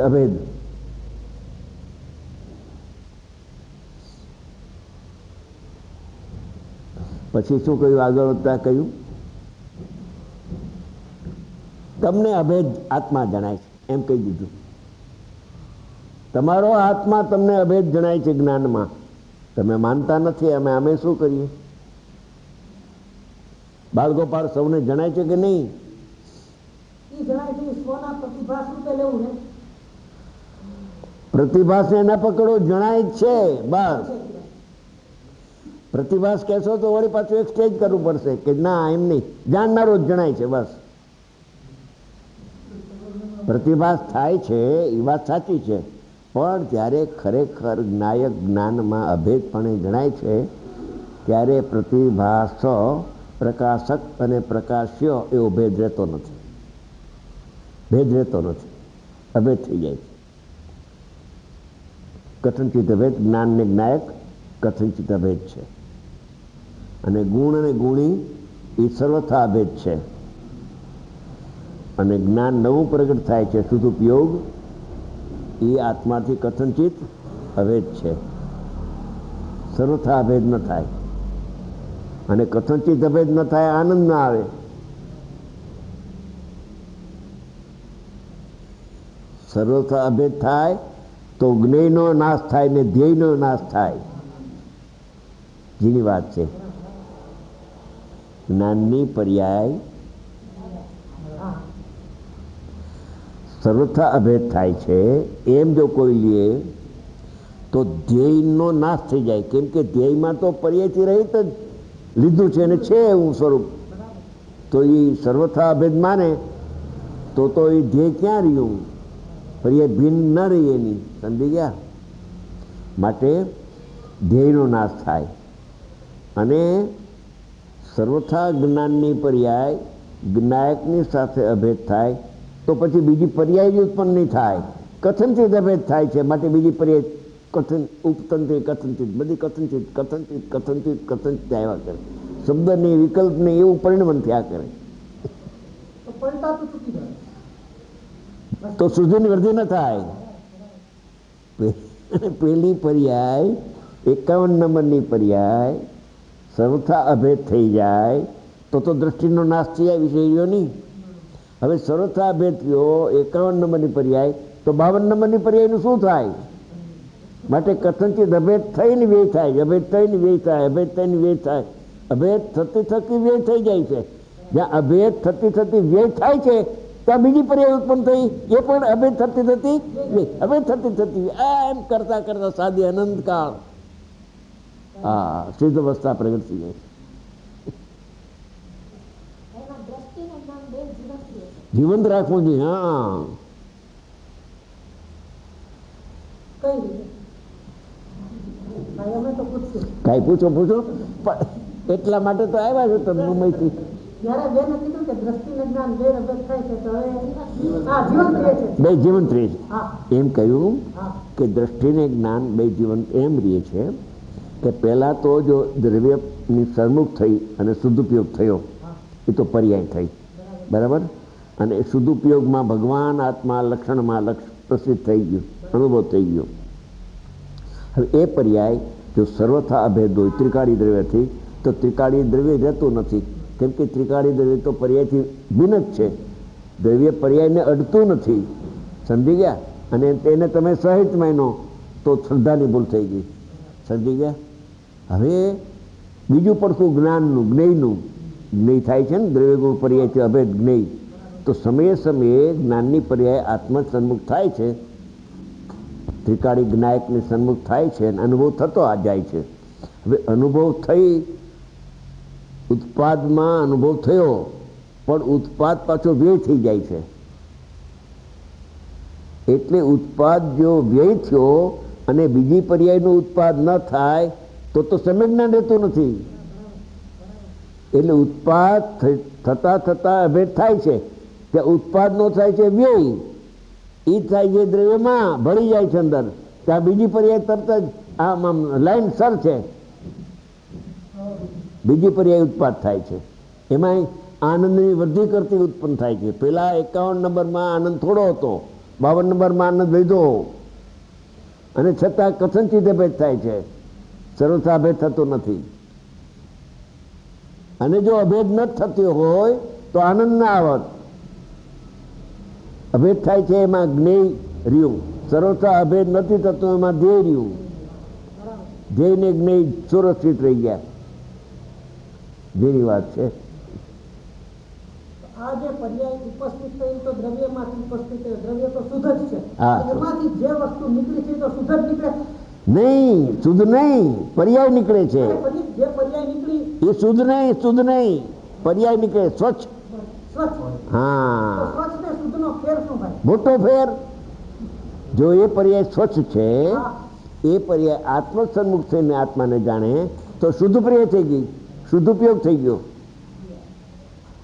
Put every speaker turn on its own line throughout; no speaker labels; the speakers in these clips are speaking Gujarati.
અભેદ. પછી શું કહ્યું? આગળ વધતા કહ્યું તમને અભેદ આત્મા જણાય છે, એમ કહી દીધું. તમારો આત્મા તમને અભેદ જણાય છે જ્ઞાનમાં. તમે માનતા નથી. અમે શું કરીએ? બાળગોપાળ સૌને જણાય છે કે નહીં? પ્રતિભાસને ન પકડો, જણાય છે બસ. પ્રતિભાસ કહેશો તો વળી પાછું એક સ્ટેજ કરવું પડશે કે ના એમ નહીં, જાણનારો જ જણાય છે બસ. પ્રતિભાસ થાય છે એ વાત સાચી છે, પણ જ્યારે ખરેખર જ્ઞાયક જ્ઞાનમાં અભેદપણે જણાય છે ત્યારે પ્રતિભાસ પ્રકાશક અને પ્રકાશ્ય એવો ભેદ રહેતો નથી. ભેદ રહેતો નથી, અભેદ થઈ જાય છે. કથનચિત અભેદ, જ્ઞાનને જ્ઞાયક કથનચિત અભેદ છે. અને ગુણ અને ગુણી એ સર્વથા અભેદ છે. અને જ્ઞાન નવું પ્રગટ થાય છે, સદુપયોગ, એ આત્માથી કથનચિત અભેદ છે. સર્વથા અભેદ ન થાય. અને કથનચિત અભેદ ન થાય, આનંદ ના આવે. સર્વથા અભેદ થાય તો જ્ઞેયનો નાશ થાય ને ધ્યેયનો નાશ થાય. જેની વાત છે. જ્ઞાનની પર્યાય સર્વથા અભેદ થાય છે એમ જો કોઈ લે તો ધ્યેયનો નાશ થઈ જાય. કેમ કે ધ્યેયમાં તો પર્યાયથી રહિત જ લીધું છે અને છે એવું સ્વરૂપ. તો એ સર્વથા અભેદ માને તો એ ધ્યેય ક્યાં રહ્યું? પર્યાય ભિન્ન ન રહી એની. સમજી ગયા? માટે ધ્યેયનો નાશ થાય. અને સર્વથા જ્ઞાનની પર્યાય જ્ઞાયકની સાથે અભેદ થાય તો પછી બીજી પર્યાય ઉત્પન્ન નહીં થાય. કથનચિત અભેદ થાય છે માટે બીજી પર્યાય કથન ઉપતંત્રી કથનચિત, બધી કથનચિત કથનચિત કથનચિત કથનચિત આવ્યા કરે. શબ્દની વિકલ્પને એવું પરિણમન થયા કરે તો શુદ્ધિની વૃદ્ધિ ન થાય. પેલી પર્યાય 51 નંબરની પર્યાય સર્વથા અભેદ થઈ જાય તો દ્રષ્ટિનો નાશ થઈ જાય, વિષયો નહીં. હવે સર્વથા અભેદ થયો 51 નંબરની પર્યાય તો 52 નંબરની પર્યાયનું શું થાય? માટે કથનચિત અભેદ થઈને વ્યય થાય, અભેદ થઈને વ્યય થાય, અભેદ થઈને વ્યય થાય. અભેદ થતી થતી વ્યય થઈ જાય છે. જ્યાં અભેદ થતી થતી વ્યય થાય છે ત્યાં બીજી પર્યાય ઉત્પન્ન થઈ, એ પણ અભેદ થતી થતી અભેદ થતી થતી એમ કરતા કરતા સાદી અનંતકાળ સિદ્ધ અવસ્થા પ્રગટ થઈ જાય. જીવંત રાખવું જોઈએ. હા, કઈ પૂછો એટલા માટે તો આવ્યા છો તમે મુંબઈથી. બે જીવંત રહે છે એમ કહ્યું કે દ્રષ્ટિને જ્ઞાન બે જીવંત એમ રહે છે કે પહેલા તો જો દ્રવ્યની સન્મુખ થઈ અને સદુપયોગ થયો એ તો પર્યાય થઈ, બરાબર. અને એ સદુપયોગમાં ભગવાન આત્મા લક્ષણમાં પ્રસિદ્ધ થઈ ગયું, અનુભવ થઈ ગયો. હવે એ પર્યાય જો સર્વથા અભેદ હોય ત્રિકાળી દ્રવ્યથી તો ત્રિકાળી દ્રવ્ય રહેતું નથી. કેમ કે ત્રિકાળી દ્રવ્ય તો પર્યાયથી ભિન્ન જ છે. દ્રવ્ય પર્યાયને અડતું નથી. સમજી ગયા? અને એને તમે સહિત માનો તો શ્રદ્ધાની ભૂલ થઈ ગઈ. સમજી ગયા? હવે બીજું પડખું જ્ઞાનનું, જ્ઞેયનું. જ્ઞેય થાય છે ને દ્રવ્ય ગુણ પર્યાયથી અભેદ જ્ઞેય. તો સમયે સમયે જ્ઞાનની પર્યાય આત્મ સન્મુખ થાય છે, ત્રિકાળી જ્ઞાયકની સન્મુખ થાય છે અને અનુભવ થતો જાય છે. હવે અનુભવ થઈ, ઉત્પાદમાં અનુભવ થયો પણ ઉત્પાદ પાછો વ્યય થઈ જાય છે. એટલે ઉત્પાદ જો વ્યય થયો અને બીજી પર્યાયનું ઉત્પાદ ન થાય તો સમ્યજ્ઞાન રહેતું નથી. એટલે ઉત્પાદ થતા થતા અભેદ થાય છે. ત્યાં ઉત્પાદ નો થાય છે વ્યય, એ થાય છે દ્રવ્યમાં ભળી જાય છે અંદર. ત્યાં બીજી પર્યાય તરત જ આમ લાઈન સર છે, બીજી પર્યાય ઉત્પાદ થાય છે. એમાં આનંદની વૃદ્ધિ કરતી ઉત્પન્ન થાય છે. પેલા 51 નંબરમાં આનંદ થોડો હતો, 52 નંબરમાં આનંદ વૈધો, અને છતાં કથનચિત અભેદ થાય છે, સર્વથા અભેદ થતો નથી. અને જો અભેદ ન થતો હોય તો આનંદ ના આવત. અભેદ થાય છે એમાં જ્ઞેય રહ્યું, સર્વથા અભેદ નથી થતો એમાં ધ્યેય રહ્યું. ધ્યેય ને જ્ઞેય સુરક્ષિત રહી ગયા. જેની વાત છે.
આ જે પર્યાય ઉપસ્થિત થયું તો દ્રવ્યમાંથી ઉપસ્થિત થયું, દ્રવ્ય તો શુદ્ધ જ છે.
હા.
એમાંથી જે વસ્તુ નીકળી છે તો શુદ્ધ જ નીકળે.
નહીં, શુદ્ધ નહીં, પર્યાય નીકળે છે.
પછી જે પર્યાય નીકળી
એ શુદ્ધ નહીં, શુદ્ધ નહીં, પર્યાય નીકળે, સ્વચ્છ.
સ્વચ્છ. તો
હા,
સ્વચ્છ ને શુદ્ધનો ફેર શું ભાઈ?
મોટો ફેર. જો એ પર્યાય સ્વચ્છ છે,
હા.
એ પર્યાય આત્મ સન્મુખ થઈને આત્માને જાણે તો શુદ્ધ પર્યાય થઈ ગઈ, શુદ્ધ ઉપયોગ થઈ ગયો.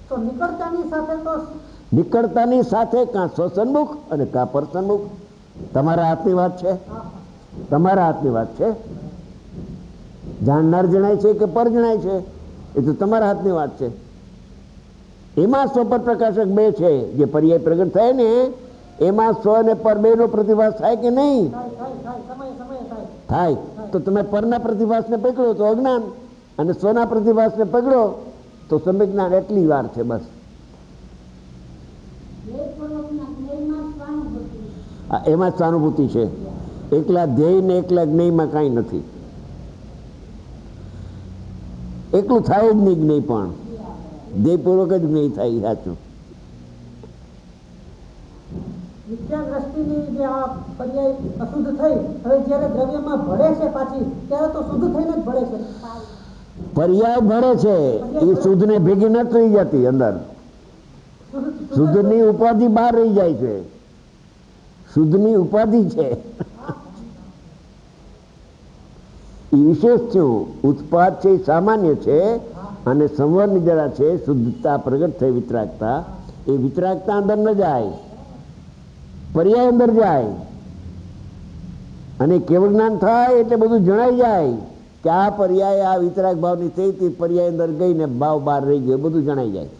તો નીકળતાની સાથે તો
નીકળતાની સાથે કાં સ્વસન્મુખ અને કાં પરસન્મુખ. તમારા હાથની વાત છે, તમારા હાથની વાત છે. જાણનાર જણાય છે કે પર જણાય છે એ તો તમારા હાથની વાત છે. એમાં સ્વપર પ્રકાશક બે છે, જે પર્યાય પ્રગટ થાય ને એમાં સ્વ અને પર બે નો પ્રતિભાસ થાય કે નહીં થાય? તો તમે પરના પ્રતિભાસને પકડો તો અજ્ઞાન, અને સ્વના પ્રતિભાસને પકડો તો સમ્યક એટલી વાર છે બસ. એમાં સ્વાનુભૂતિ છે. એકલા ધ્યેય ને એકલા જ્ઞેયમાં કાંઈ નથી. એકલું થાય જ નહીં જ્ઞેય, પણ ધ્યેયપૂર્વક જ જ્ઞેય થાય. સાચું.
વિજ્ઞાન દ્રષ્ટિની જે આ પર્યાય અશુદ્ધ થઈ, હવે જ્યારે દ્રવ્યમાં ભળે છે પાછી, ત્યારે તો શુદ્ધ થઈને જ ભળે છે.
પર્યાય ભળે છે એ શુદ્ધ ને ભેગી ન થઈ જતી અંદર. શુદ્ધની ઉપાધિ બહાર રહી જાય છે. શુદ્ધની ઉપાધિ છે એ વિશેષ છે. ઉત્પાદ છે એ સામાન્ય છે, અને સંવરની જરા છે શુદ્ધતા પ્રગટ થઈ વિતરાગતા. એ વિતરાગતા અંદર ન જાય, પર્યાય અંદર જાય, અને કેવળ જ્ઞાન થાય એટલે બધું જણાઈ જાય કે આ પર્યાય આ વિતરાગ ભાવની થઈ તે પર્યાય અંદર ગઈ ને ભાવ બહાર રહી ગયો, બધું જણાઈ જાય.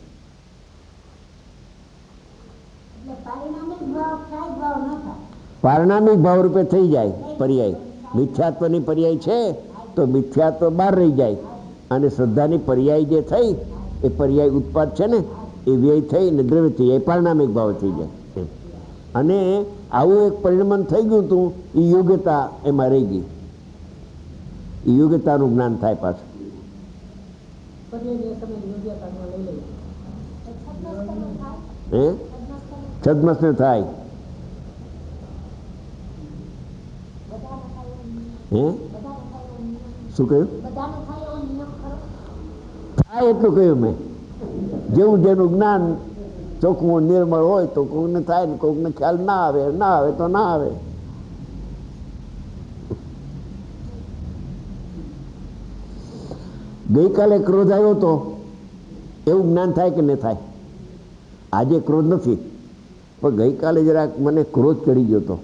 પારણામિક ભાવ રૂપે થઈ જાય પર્યાય. મિથ્યાત્વની પર્યાય છે તો મિથ્યાત્વ બહાર રહી જાય, અને શ્રદ્ધાની પર્યાય જે થઈ એ પર્યાય ઉત્પાદ છે ને એ વ્યય થઈ ને દ્રવ્ય થઈ જાય, પારણામિક ભાવ થઈ જાય. અને આવું એક પરિણમન થઈ ગયું હતું, એ યોગ્યતા એમાં રહી ગઈ. એ યોગ્યતાનું જ્ઞાન થાય પાછું. હે છદ્મસ ને થાય. હે શું કહ્યું? થાય એટલું કહ્યું મેં. જેવું જેનું જ્ઞાન ચોખ્ખું નિર્મળ હોય તો કોઈને થાય ને કોઈને ખ્યાલ ના આવે, ના આવે તો ના આવે. ગઈકાલે ક્રોધ આવ્યો તો એવું જ્ઞાન થાય કે નહીં થાય? આજે ક્રોધ નથી, પણ ગઈકાલે જરાક મને ક્રોધ ચડી ગયો તો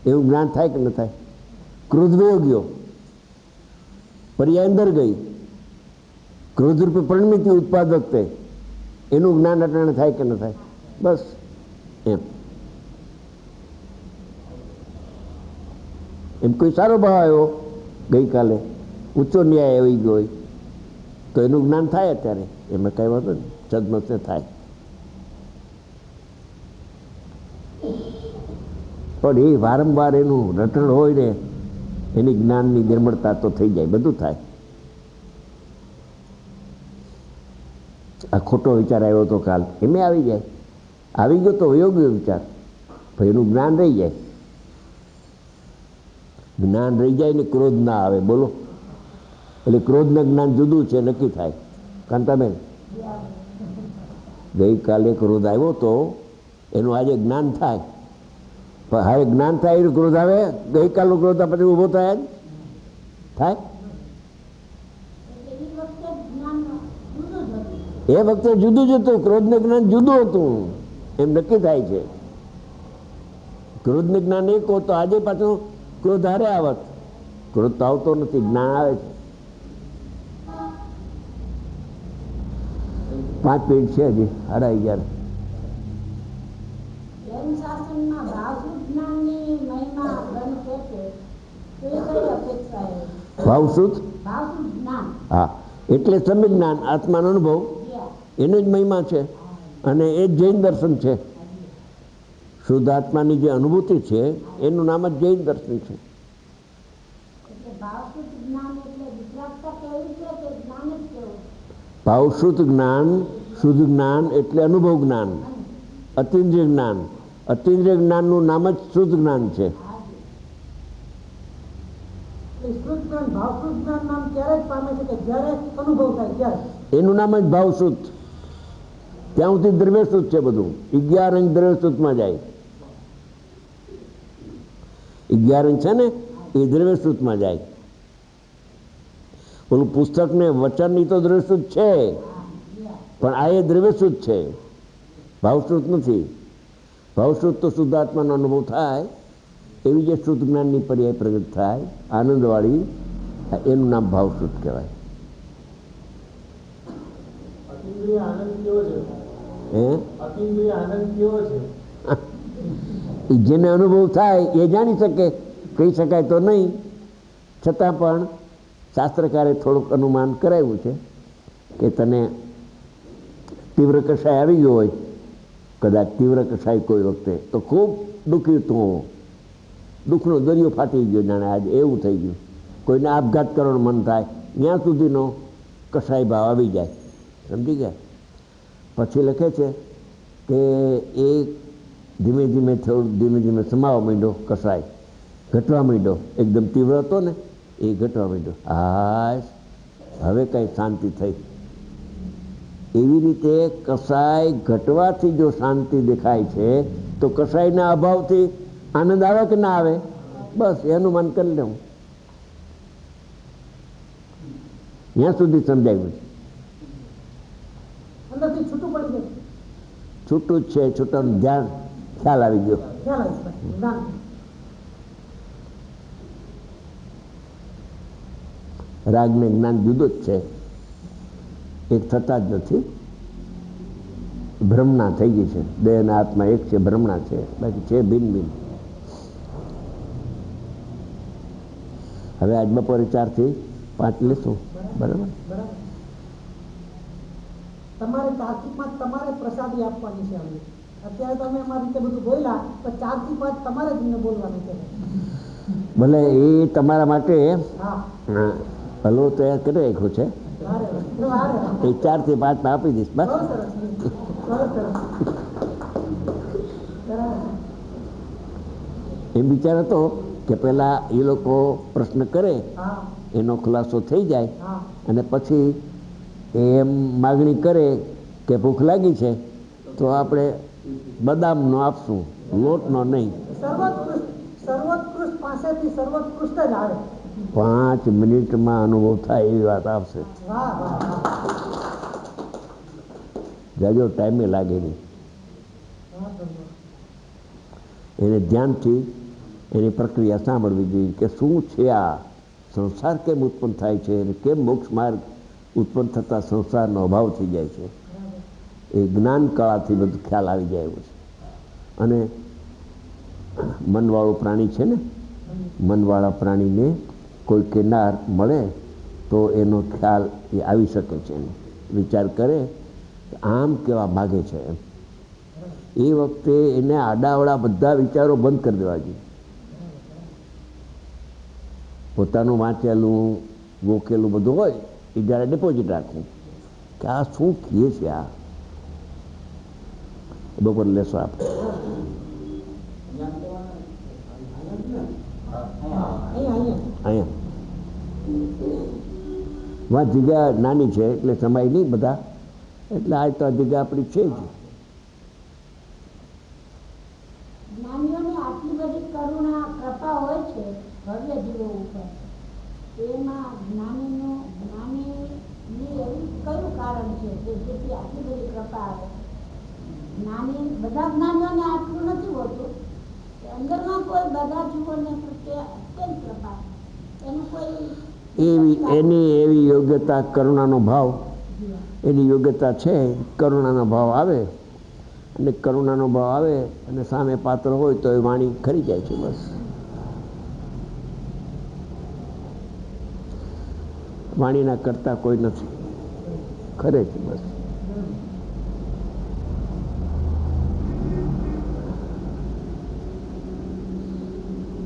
એવું જ્ઞાન થાય કે ન થાય? ક્રોધ વયો ગયો, પર્યાય અંદર ગઈ, ક્રોધ રૂપે પરિણમિતિ ઉત્પાદ વખતે એનું જ્ઞાન અટાણે થાય કે ન થાય? બસ એમ. એમ કોઈ સારો ભાવ આવ્યો ગઈકાલે, ઊંચો ન્યાય આવી ગયો હોય તો એનું જ્ઞાન થાય અત્યારે, એમાં કઈ વાંધો નહીં, સદમતે થાય. પણ એ વારંવાર એનું રટણ હોય ને એની જ્ઞાનની નિર્મળતા તો થઈ જાય, બધું થાય. આ ખોટો વિચાર આવ્યો તો કાલ, એમે આવી જાય, આવી ગયો તો યોગ્ય વિચાર, ભાઈ એનું જ્ઞાન રહી જાય. જ્ઞાન રહી જાય ને ક્રોધ ના આવે. બોલો, એટલે ક્રોધનું જ્ઞાન જુદું છે, નક્કી થાય. કાંતાબેન, ગઈકાલે ક્રોધ આવ્યો તો એનું આજે જ્ઞાન થાય, પણ હવે જ્ઞાન થાય એનું ક્રોધ આવે? ગઈકાલનો ક્રોધ પછી ઊભો થાય જ થાય? એ વખતે જુદું જ હતું, ક્રોધનું જ્ઞાન જુદું હતું, એમ નક્કી થાય છે. ક્રોધનું જ્ઞાન એક હોત તો આજે પાછું ક્રોધ હારે આવત. ક્રોધ તો આવતો નથી, જ્ઞાન આવે છે. 5 મિનિટ છે હજી, 11:30.
જૈન શાસનમાં ભાવસુદ્ધ જ્ઞાનની મહિમા ગ્રંથ છે તો એ કઈ અપેક્ષા છે?
ભાવસુદ્ધ,
ભાવસુદ્ધ જ્ઞાન.
હા, એટલે સમ્યક જ્ઞાન, આત્માનો અનુભવ, એનો જ મહિમા છે અને એ જ જૈન દર્શન છે. શુદ્ધ આત્માની જે અનુભૂતિ છે એનું નામ જ જૈન દર્શન છે.
એટલે ભાવસુદ્ધ જ્ઞાન એટલે વિતરાગતા કેવી છે કે જ્ઞાન જ કેવું?
ભાવશુદ્ધ જ્ઞાન, શુદ્ધ જ્ઞાન એટલે અનુભવ જ્ઞાન, અતિન્દ્રિય જ્ઞાન. અતિન્દ્રિય જ્ઞાનનું નામ જ શુદ્ધ જ્ઞાન છે.
શુદ્ધ જ્ઞાન, ભાવશુદ્ધ જ્ઞાન નામ ત્યારે જ પામે છે કે જ્યારે અનુભવ થાય ત્યારે.
એનું નામ જ ભાવશુદ્ધ. ત્યાં સુધી દ્રવ્ય શુદ્ધ છે બધું. 11 અંગ દ્રવ્ય શુદ્ધમાં જાય. 11 અંગ છે ને એ દ્રવ્ય શુદ્ધમાં જાય. ઓલું પુસ્તક ને વચનની તો દ્રવ્ય શુદ્ધ છે પણ આ એ દ્રવ્ય શુદ્ધ છે, ભાવશુદ્ધ નથી. ભાવશુદ્ધ તો શુદ્ધ આત્માનો અનુભવ થાય એવી જે શુદ્ધ જ્ઞાનની પર્યાય પ્રગટ થાય આનંદવાળી, એનું નામ ભાવશુદ્ધ કહેવાય. જેને અનુભવ થાય એ જાણી શકે, કહી શકાય તો નહીં, છતાં પણ શાસ્ત્રકારે થોડુંક અનુમાન કરાવ્યું છે કે તને તીવ્ર કષાય આવી ગયો હોય, કદાચ તીવ્ર કષાય કોઈ વખતે, તો ખૂબ દુઃખી તું, દુઃખનો દરિયો ફાટી ગયો, જાણે આજે એવું થઈ ગયું. કોઈને આપઘાત કરવાનું મન થાય ત્યાં સુધીનો કષાય ભાવ આવી જાય, સમજી ગયા. પછી લખે છે કે એ ધીમે ધીમે થોડું ધીમે ધીમે સમાવા માંડ્યો, કષાય ઘટવા માંડ્યો, એકદમ તીવ્ર હતો ને એ ઘટવા માંડ્યો. હાશ, હવે કંઈ શાંતિ થઈ. એવી રીતે કષાય ઘટવાથી જો શાંતિ દેખાય છે તો કષાયના અભાવથી આનંદ આવે કે ના આવે? બસ એનું મન કરી લેવું. ત્યાં સુધી સમજાયું છે.
અંદરથી છૂટું પડી જાય.
છૂટું જ છે, છૂટાનું ધ્યાન ખ્યાલ આવી ગયો.
ખ્યાલ આવી ગયો. જ્ઞાન.
રાગ ને જ્ઞાન જુદું જ છે, એક થતા જ નથી. ભ્રમણા થઈ ગઈ છે. દેહ અને આત્મા એક છે, ભ્રમણા છે, બાકી છે ભિન્ન ભિન્ન. હવે આજ બપોરે 4 થી 5 લેશું, બરાબર?
તમારે 4 થી 5 તમારે પ્રસાદી આપવાની છે. અત્યારે તમે અમારી રીતે બધું બોલ્યા, તો 4 થી 5 તમારે જ બોલવાનું છે.
ભલે એ તમારા માટે
હા,
હલવો તૈયાર કરી રાખ્યો છે, એ 4 થી 5 આપી દઈશ. બસ એમ વિચાર હતો કે પેલા એ લોકો પ્રશ્ન કરે, એનો ખુલાસો થઈ જાય અને પછી એમ માગણી કરે કે ભૂખ લાગી છે તો આપણે બદામનો આપશું, લોટનો નહીં.
સર્વોત્કૃષ્ટ પાસેથી સર્વોત્કૃષ્ટ જ આવે.
5 મિનિટમાં અનુભવ થાય એવી વાત આવશે. જાજો ટાઈમે લાગે નહીં. એને ધ્યાનથી એની પ્રક્રિયા સાંભળવી જોઈએ કે શું છે આ સંસાર, કેમ ઉત્પન્ન થાય છે અને કેમ મોક્ષ માર્ગ ઉત્પન્ન થતા સંસારનો અભાવ થઈ જાય છે. એ જ્ઞાન કળાથી બધું ખ્યાલ આવી જાય એવું છે. અને મનવાળું પ્રાણી છે ને, મનવાળા પ્રાણીને કોઈ કેનાર મળે તો એનો ખ્યાલ એ આવી શકે છે. એનો વિચાર કરે આમ કેવા માગે છે એમ. એ વખતે એને આડાવડા બધા વિચારો બંધ કરી દેવા જોઈએ. પોતાનું વાંચેલું ગોખેલું બધું હોય એ જ્યારે ડિપોઝિટ રાખવું કે આ શું કહે છે, આ બપોર લેશો આપણે. અહીંયા વાત જગ્યા નાની છે એટલે સમાય નહીં બધા, એટલે આજ તો આ જગ્યા આપણી છે જ.
જ્ઞાનીઓને આટલી બધી કરુણા કૃપા હોય છે ભવ્ય જીવો ઉપર, એમાં જ્ઞાનીનું એવું કયું કારણ છે કે જેથી આટલી બધી કૃપા આવે? જ્ઞાની બધા જ્ઞાનીઓને આટલું નથી હોતું, અંદરમાં કોઈ બધા જીવોને પ્રત્યે કેમ કૃપા? એનું કોઈ
એવી યોગ્યતા, કરુણાનો ભાવ, એની યોગ્યતા છે. કરુણાનો ભાવ આવે અને કરુણાનો ભાવ આવે અને સામે પાત્ર હોય તો એ વાણી ખરી જાય છે. બસ વાણીના કરતા કોઈ નથી, ખરે છે. બસ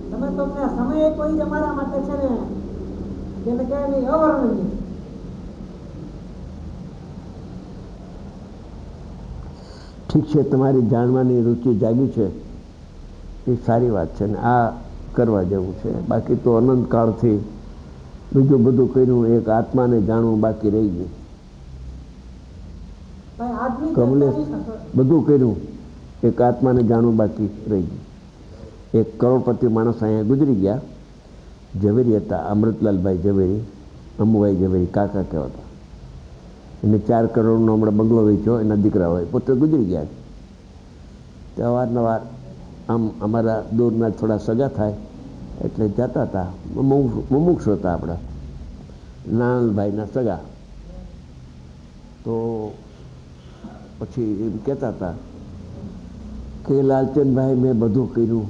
તમે તો સમય કોઈ તમારા માટે છે ને જેને કહેવાય અવર્ણનીય.
ઠીક છે, તમારી જાણવાની રુચિ જાગી છે એ સારી વાત છે ને આ કરવા જેવું છે. બાકી તો અનંતકાળથી બીજું બધું કર્યું, એક આત્માને જાણવું બાકી રહી ગયું. કમલેશ બધું કર્યું, એક આત્માને જાણવું બાકી રહી ગયું. એક કરોડપતિ માણસ અહીંયા ગુજરી ગયા, ઝવેરી હતા, અમૃતલાલભાઈ ઝવેરી, અમુભાઈ ઝવેરી કાકા કહેવાતા. એને 4 કરોડનો હમણાં બંગલો વેચ્યો, એના દીકરા હોય, પોતે ગુજરી ગયા. તો અવારનવાર આમ અમારા દૂરના થોડા સગા થાય એટલે જતા હતા. મુમુક્ષ હતા આપણા નાનલભાઈના સગા. તો પછી એમ કહેતા હતા કે લાલચંદભાઈ મેં બધું કર્યું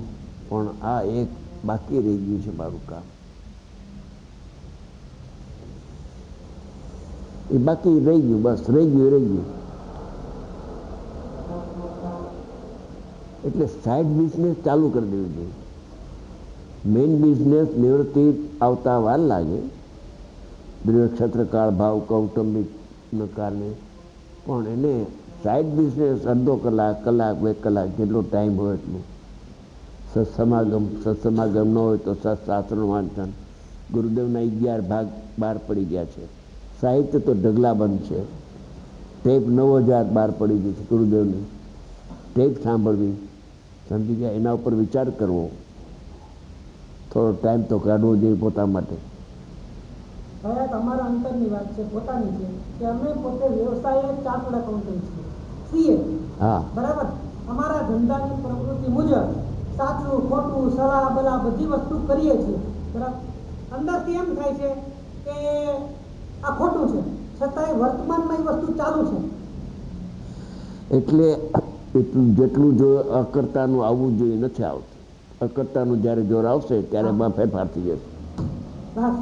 પણ આ એક બાકી રહી ગયું છે મારું કામ. એ બાકી રહી ગયું, બસ રહી ગયું. એટલે સાઈડ બિઝનેસ ચાલુ કરી દેવી જોઈએ. મેઇન બિઝનેસ નિવૃત્તિ આવતા વાર લાગે, ક્ષેત્રકાળ ભાવ કૌટુંબિકના કારણે, પણ એને સાઈડ બિઝનેસ અડધો કલાક, 2 કલાક જેટલો ટાઈમ હોય એટલું. સત્સમાગમ ન હોય તો શાસ્ત્રનું વાંચન. ગુરુદેવના 11 ભાગ બહાર પડી ગયા છે. સાહિત્ય તો ઢગલાબંધ છે. ટેપ 9000 બહાર પડી ગઈ છે ગુરુદેવની. ટેપ સાંભળવી, સમજી ગયા, એના ઉપર વિચાર કરવો, થોડો ટાઈમ તો કાઢવો જોઈએ પોતા માટે.
તમારા અંતરની વાત છે, પોતાની છે કે અમે પોતે વ્યવસાય ચાર્ટર્ડ એકાઉન્ટન્ટ છીએ,
હા
બરાબર. અમારા ધંધાની પ્રવૃત્તિ મુજબ સાચું ખોટું સલાહ બલા બધી વસ્તુ કરીએ છીએ, બરાબર. અંદરથી એમ થાય છે કે આ ખોટું છે, છતાંય વર્તમાનમાં એ વસ્તુ ચાલુ છે.
એટલે જેટલું જો અકર્તાનું આવવું જોઈએ નથી આવતું. અકર્તાનું જ્યારે જોર આવશે ત્યારે એમાં ફેરફાર થઈ જશે.
બસ